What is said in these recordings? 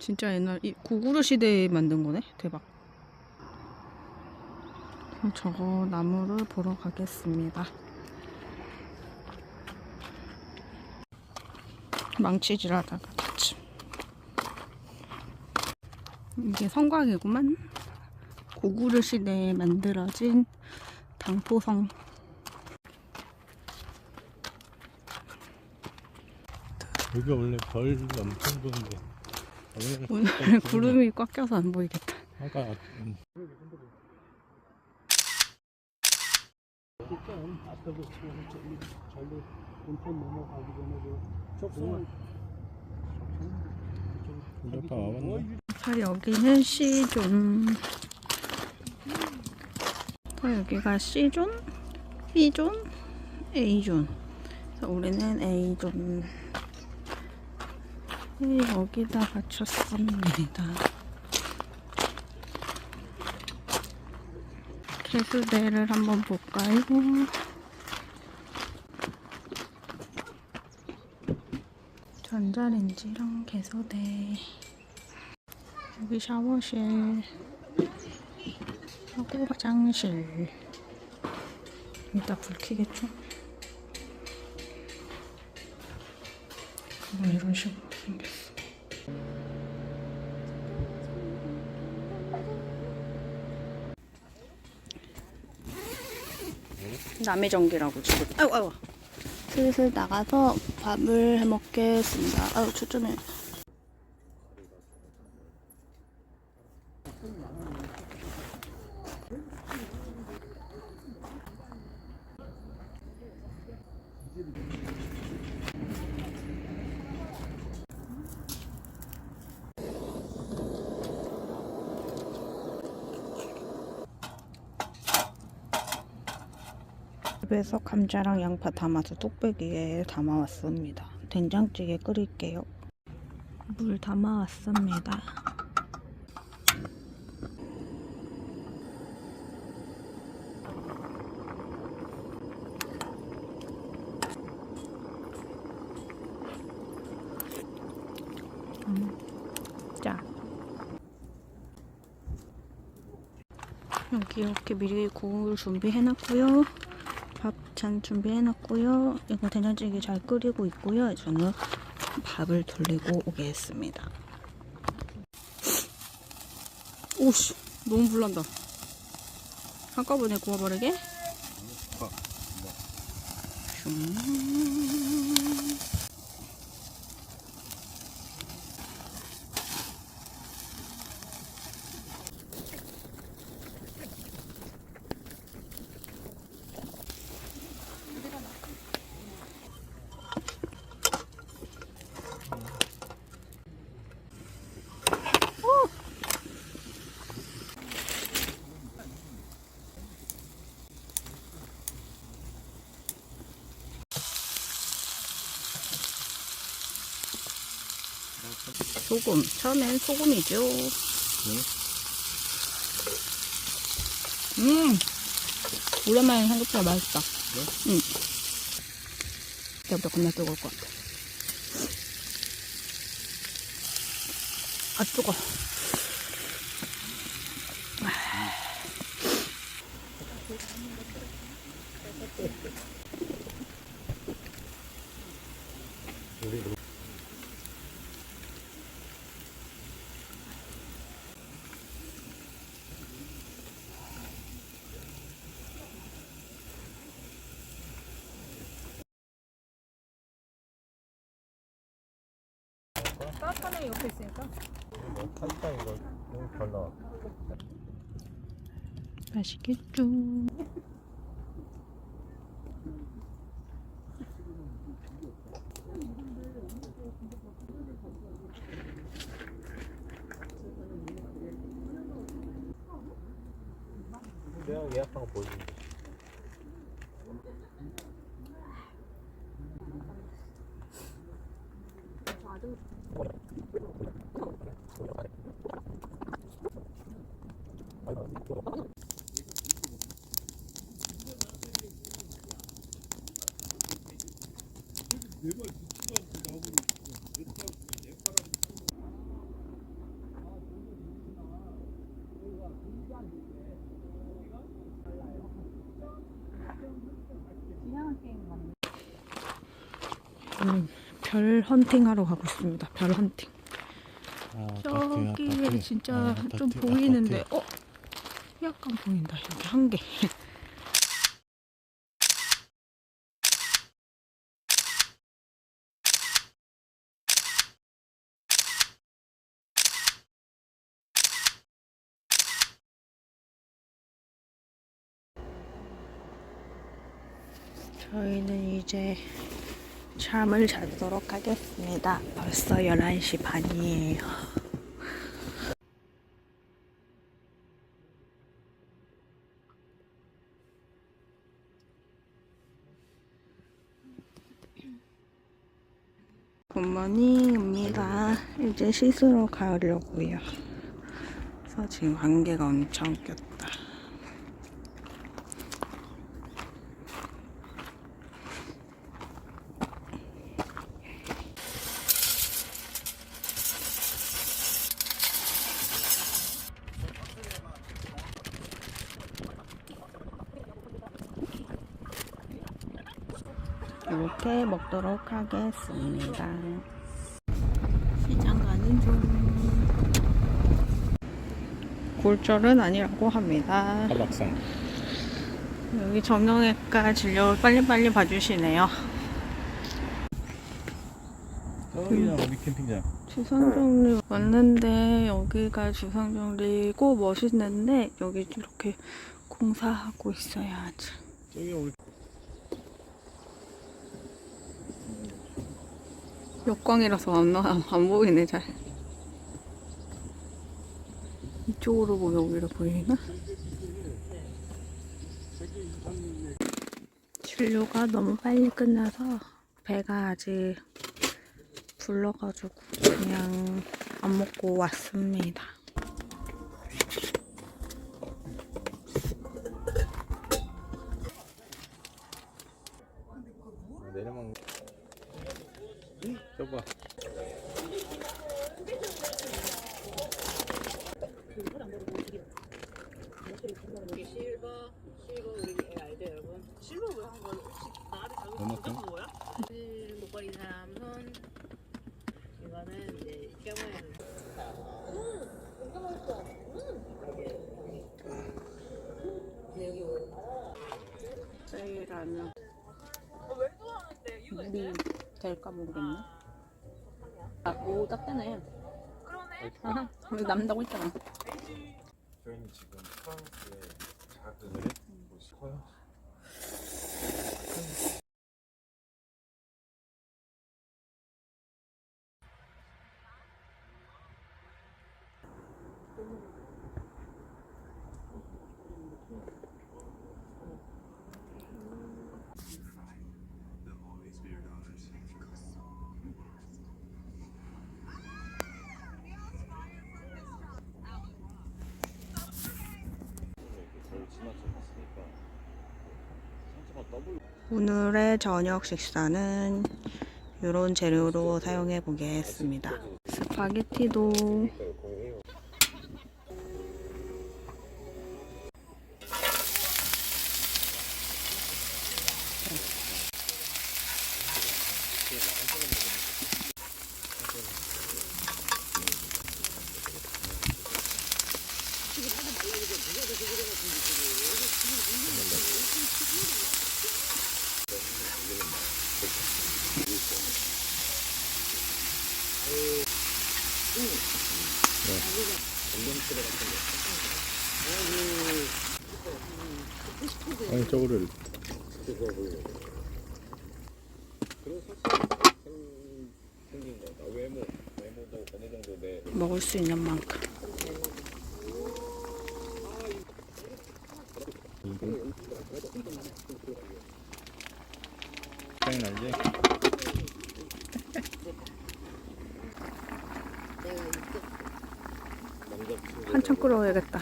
진짜 옛날 구구르 시대에 만든 거네. 대박. 저거 나무를 보러 가겠습니다. 망치질하다가 다치. 이게 성곽이구만. 고구려 시대에 만들어진 당포성. 여기 원래 별 엄청 보는데 오늘 구름이 꽉 껴서 안 보이겠다. 아까 여기는 C존. 여기가 C존, B존, A존. 그래서 우리는 A존. 여기다 맞췄습니다. 개수대를 한번 볼까요? 전자레인지랑 개수대. 여기 샤워실 하고 화장실. 이따 불 켜겠죠? 그럼 이런 식으로 생겼어. 남의 전기라고 지금. 아이고. 슬슬 나가서 밥을 해 먹겠습니다. 아유, 초점에. 집에서 감자랑 양파 담아서 뚝배기에 담아왔습니다. 된장찌개 끓일게요. 물 담아왔습니다. 자, 여기 이렇게 미리 국을 준비해놨고요. 밥잔 준비해놨고요. 이거 된장찌개 잘 끓이고 있고요. 저는 밥을 돌리고 오겠습니다. 오씨, 너무 불난다. 한꺼번에 구워버리게. 소금. 처음엔 소금이죠. 오랜만에 삼겹살 맛있다. 응. 그때부터 겁나 뜨거울 것 같아. 아, 뜨거. 따뜻하네 옆에 있으니까. 살짝 이거 너무 잘 나와. 맛있겠죠. 내가 예약한 거 보여줄게. 별 헌팅하러 가고 있습니다. 별 헌팅. 아파트, 저기에 아파트. 진짜 아파트, 좀 보이는데, 아파트. 약간 보인다. 여기 한 개. 저희는 이제 잠을 자도록 하겠습니다. 벌써 11시 반이에요. 굿모닝입니다. 이제 씻으러 가려고요. 그래서 지금 안개가 엄청 꼈다. 이렇게 먹도록 하겠습니다. 시장 가는 중. 굴절은 아니라고 합니다. 하박상. 여기 정형외과 진료 빨리빨리 봐주시네요. 여기는 어디 캠핑장? 주상정리 왔는데 여기가 주상정리고 멋있는데 여기 이렇게 공사하고 있어요 아직. 저기 우리 역광이라서 안 보이네 잘. 이쪽으로 보면 오히려 보이나? 진료가 너무 빨리 끝나서 배가 아직 불러가지고 그냥 안 먹고 왔습니다. 내려만. 저봐. 실버 우리 애 알죠 여러분? 실버 왜한 거? 혹시 나를 잘못 얼마큼? 본 거야? 목걸이 삼선 이거는 이제 깨모양. 세일하면 물이 될까 모르겠네. 딱 되네. 그러네. 여기 남다고 했잖아. 저희는 지금 프랑스의 작은 곳이 커요. 오늘의 저녁 식사는 이런 재료로 사용해 보겠습니다. 스파게티도 아니 저거를 먹을 수 있는 만큼. 짱 날지? 한참 끓여야겠다.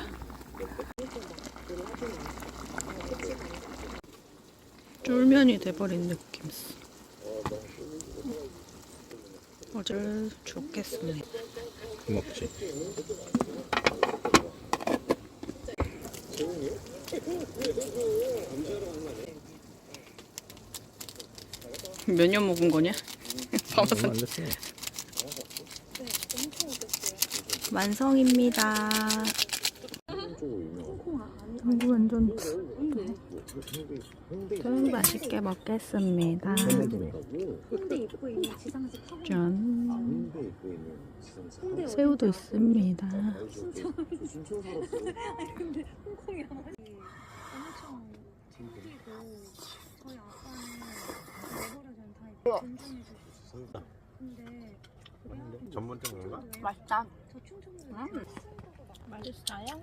쫄면이 돼버린 느낌. 어쩔 좋겠습니다. 먹지. 몇 년 먹은 거냐? 너무 안 됐어. 완성입니다. 이거 완전 좀 맛있게 먹겠습니다. 짠. 새우도 있습니다. 전문점인가? 맛있다. 맛있어요?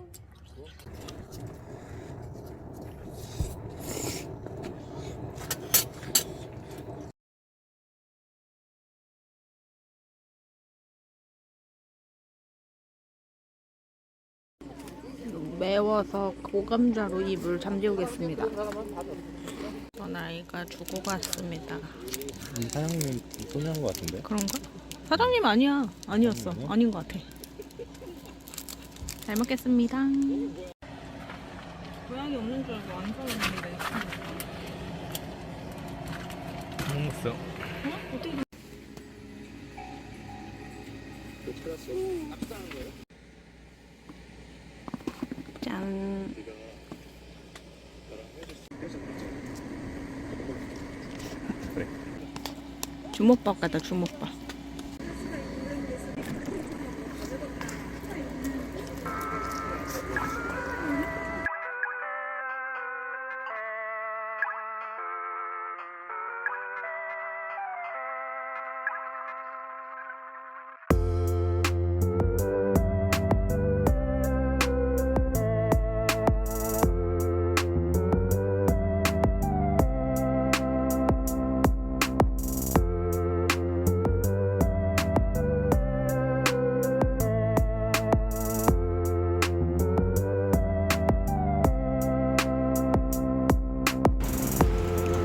매워서 고감자로 입을 잠재우겠습니다. 전 아이가 주고 갔습니다. 이 사장님 소개한 것 같은데? 그런가? 사장님 아니야. 아니었어. 아니네. 아닌 것 같아. 잘 먹겠습니다. 고양이 없는 줄 알고 안 사왔는데. 먹었어. 어떻게? 짠. 그래. 주먹밥 같다. 주먹밥.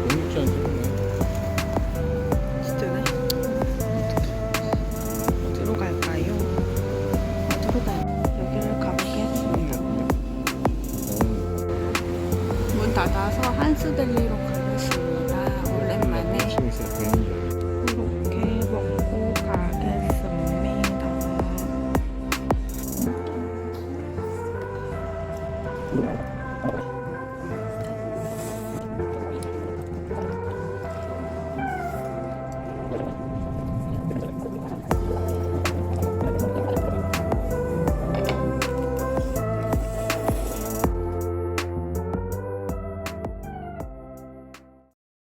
너무 짠. 진짜네? 어디로 갈까요? 어디로 갈까요? 여기를 가보겠습니다. 문 닫아서 한스델리로 가겠습니다. 오랜만에 열심히 있어 보이는 이렇게 먹고 가겠습니다.